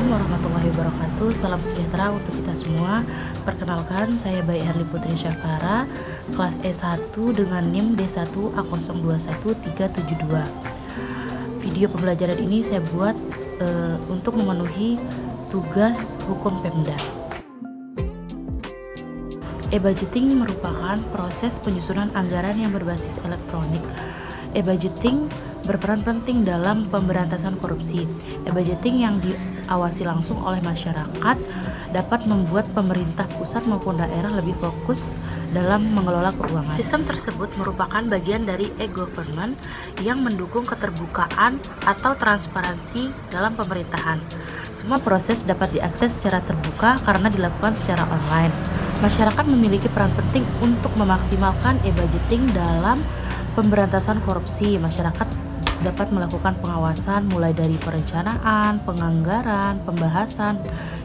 Assalamualaikum warahmatullahi wabarakatuh. Salam sejahtera untuk kita semua. Perkenalkan, saya Bayi Herli Putri Syafara, kelas E1 dengan NIM D1A021372. Video pembelajaran ini saya buat untuk memenuhi tugas hukum Pemda. E-budgeting merupakan proses penyusunan anggaran yang berbasis elektronik. E-budgeting berperan penting dalam pemberantasan korupsi. E-budgeting yang diawasi langsung oleh masyarakat dapat membuat pemerintah pusat maupun daerah lebih fokus dalam mengelola keuangan. Sistem tersebut merupakan bagian dari e-government yang mendukung keterbukaan atau transparansi dalam pemerintahan. Semua proses dapat diakses secara terbuka karena dilakukan secara online. Masyarakat memiliki peran penting untuk memaksimalkan e-budgeting dalam pemberantasan korupsi. Masyarakat dapat melakukan pengawasan mulai dari perencanaan, penganggaran, pembahasan,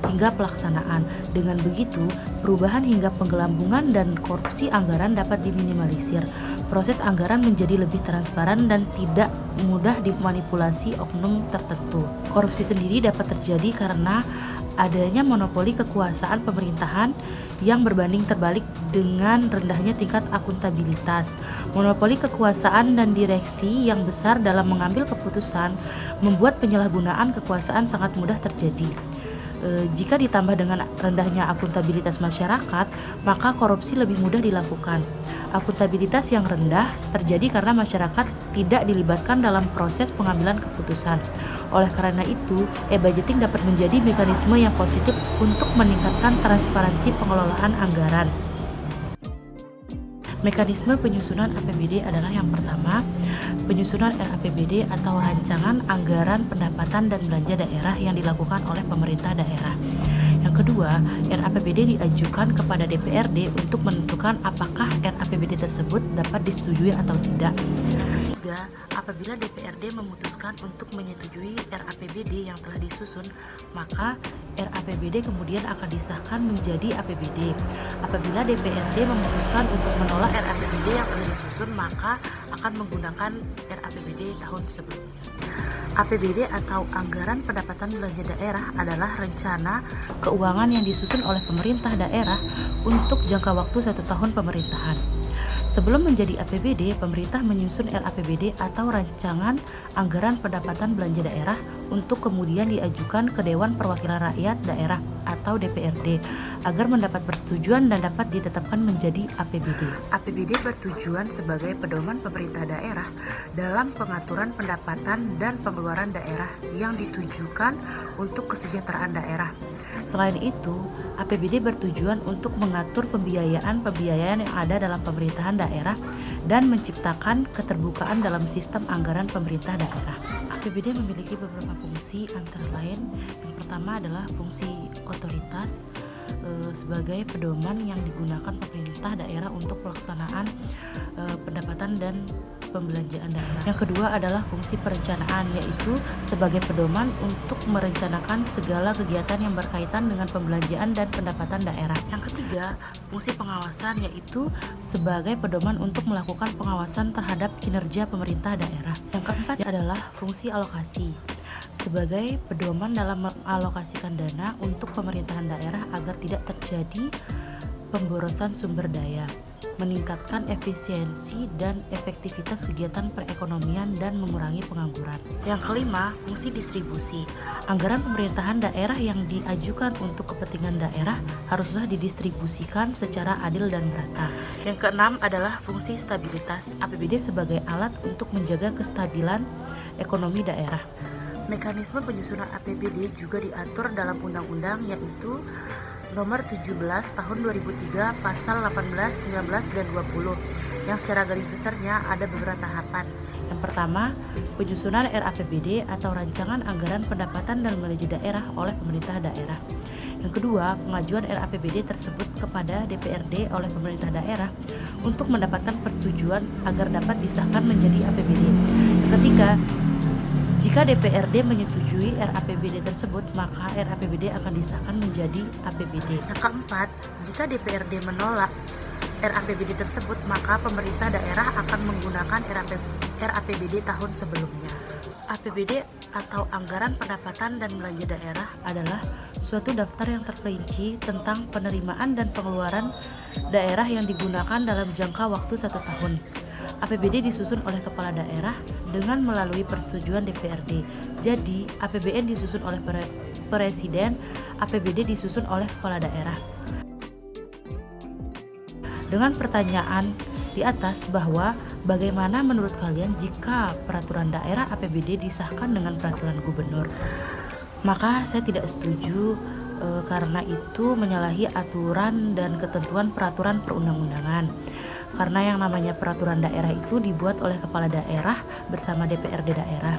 hingga pelaksanaan. Dengan begitu, perubahan hingga penggelembungan dan korupsi anggaran dapat diminimalisir. Proses anggaran menjadi lebih transparan dan tidak mudah dimanipulasi oknum tertentu. Korupsi sendiri dapat terjadi karena adanya monopoli kekuasaan pemerintahan yang berbanding terbalik dengan rendahnya tingkat akuntabilitas. Monopoli kekuasaan dan direksi yang besar dalam mengambil keputusan membuat penyalahgunaan kekuasaan sangat mudah terjadi. Jika ditambah dengan rendahnya akuntabilitas masyarakat, maka korupsi lebih mudah dilakukan. Akuntabilitas yang rendah terjadi karena masyarakat tidak dilibatkan dalam proses pengambilan keputusan. Oleh karena itu, e-budgeting dapat menjadi mekanisme yang positif untuk meningkatkan transparansi pengelolaan anggaran. Mekanisme penyusunan APBD adalah yang pertama, penyusunan RAPBD atau Rancangan Anggaran Pendapatan dan Belanja Daerah yang dilakukan oleh pemerintah daerah. Yang kedua, RAPBD diajukan kepada DPRD untuk menentukan apakah RAPBD tersebut dapat disetujui atau tidak. Yang ketiga, apabila DPRD memutuskan untuk menyetujui RAPBD yang telah disusun, maka RAPBD kemudian akan disahkan menjadi APBD. Apabila DPRD memutuskan untuk menolak RAPBD yang telah disusun, maka akan menggunakan RAPBD tahun sebelumnya. APBD atau Anggaran Pendapatan Belanja Daerah adalah rencana keuangan yang disusun oleh pemerintah daerah untuk jangka waktu 1 tahun pemerintahan. Sebelum menjadi APBD, pemerintah menyusun RAPBD atau Rancangan Anggaran Pendapatan Belanja Daerah untuk kemudian diajukan ke Dewan Perwakilan Rakyat Daerah atau DPRD agar mendapat persetujuan dan dapat ditetapkan menjadi APBD. APBD bertujuan sebagai pedoman pemerintah daerah dalam pengaturan pendapatan dan pengeluaran daerah yang ditujukan untuk kesejahteraan daerah. Selain itu, APBD bertujuan untuk mengatur pembiayaan yang ada dalam pemerintahan daerah dan menciptakan keterbukaan dalam sistem anggaran pemerintah daerah. APBD memiliki beberapa fungsi, antara lain yang pertama adalah fungsi otoritas sebagai pedoman yang digunakan pemerintah daerah untuk pelaksanaan pendapatan dan pembelanjaan daerah. Yang kedua adalah fungsi perencanaan, yaitu sebagai pedoman untuk merencanakan segala kegiatan yang berkaitan dengan pembelanjaan dan pendapatan daerah. Yang ketiga, fungsi pengawasan, yaitu sebagai pedoman untuk melakukan pengawasan terhadap kinerja pemerintah daerah. Yang keempat adalah fungsi alokasi, sebagai pedoman dalam mengalokasikan dana untuk pemerintahan daerah agar tidak terjadi pemborosan sumber daya, meningkatkan efisiensi dan efektivitas kegiatan perekonomian dan mengurangi pengangguran. Yang kelima, fungsi distribusi. Anggaran pemerintahan daerah yang diajukan untuk kepentingan daerah haruslah didistribusikan secara adil dan merata. Yang keenam adalah fungsi stabilitas. APBD sebagai alat untuk menjaga kestabilan ekonomi daerah. Mekanisme penyusunan APBD juga diatur dalam undang-undang, yaitu Nomor 17 Tahun 2003 Pasal 18, 19, dan 20 yang secara garis besarnya ada beberapa tahapan. Yang pertama, penyusunan RAPBD atau Rancangan Anggaran Pendapatan dan Belanja Daerah oleh pemerintah daerah. Yang kedua, pengajuan RAPBD tersebut kepada DPRD oleh pemerintah daerah untuk mendapatkan persetujuan agar dapat disahkan menjadi APBD. Yang ketiga, jika DPRD menyetujui RAPBD tersebut, maka RAPBD akan disahkan menjadi APBD. Yang keempat, jika DPRD menolak RAPBD tersebut, maka pemerintah daerah akan menggunakan RAPBD tahun sebelumnya. APBD atau Anggaran Pendapatan dan Belanja Daerah adalah suatu daftar yang terperinci tentang penerimaan dan pengeluaran daerah yang digunakan dalam jangka waktu 1 tahun. APBD disusun oleh kepala daerah dengan melalui persetujuan DPRD. Jadi, APBN disusun oleh presiden, APBD disusun oleh kepala daerah. Dengan pertanyaan di atas bahwa bagaimana menurut kalian jika peraturan daerah APBD disahkan dengan peraturan gubernur? Maka saya tidak setuju karena itu menyalahi aturan dan ketentuan peraturan perundang-undangan. Karena yang namanya peraturan daerah itu dibuat oleh kepala daerah bersama DPRD daerah.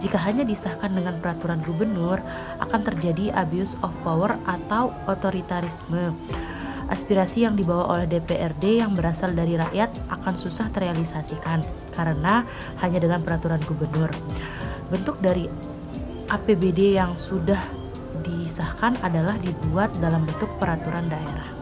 Jika hanya disahkan dengan peraturan gubernur, akan terjadi abuse of power atau otoritarisme. Aspirasi yang dibawa oleh DPRD yang berasal dari rakyat akan susah terrealisasikan karena hanya dengan peraturan gubernur. Bentuk dari APBD yang sudah disahkan adalah dibuat dalam bentuk peraturan daerah.